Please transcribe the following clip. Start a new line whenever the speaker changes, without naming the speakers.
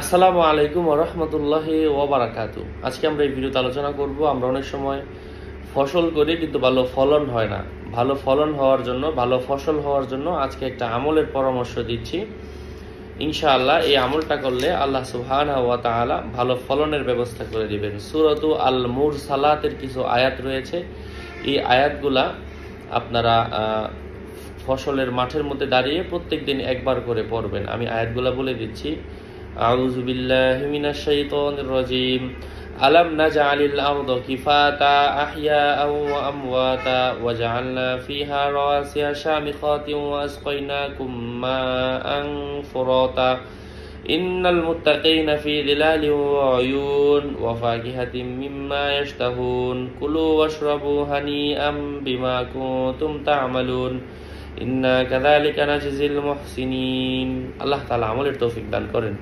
আসসালামু আলাইকুম ওয়া রাহমাতুল্লাহি ওয়া বারাকাতুহু। আজকে আমরা এই ভিডিওতে আলোচনা করব আমরা অনেক সময় ফসল করি কিন্তু ভালো ফলন হয় না। ভালো ফলন হওয়ার জন্য, ভালো ফসল হওয়ার জন্য আজকে একটা আমলের পরামর্শ দিচ্ছি। ইনশাআল্লাহ এই আমলটা করলে আল্লাহ সুবহানাহু ওয়া তাআলা ভালো ফলনের ব্যবস্থা করে দিবেন। সূরাতু আল মুরসালাতের কিছু আয়াত রয়েছে, এই আয়াতগুলা আপনারা ফসলের মাঠের মধ্যে দাঁড়িয়ে প্রত্যেকদিন একবার করে পড়বেন। আমি আয়াতগুলা বলে দিচ্ছি। আউযু বিল্লাহি মিনাশ শাইতানির রাজীম। আলাম নাজআলিল আরদা কিফাতা আহইয়াআন ওয়া আমওয়াতা ওয়া জাআলনা ফিহা রাওয়াসিয়া শামিখাতিন ওয়া আসকাইনাকুম মাআন ফুরাতা ইন্নাল মুত্তাকিনা ফি যিলালিন ওয়া উয়ুন ওয়া ফাকিহাতিন মিম্মা ইয়াশতাহুন কুলু ওয়াশরাবু হানিআম বিমা কুনতুম তা'মালুন ইন্না কাযালিকা নাজজিল মুহসিনিন। আল্লাহ তাআলা আমলের তৌফিক দান করেন।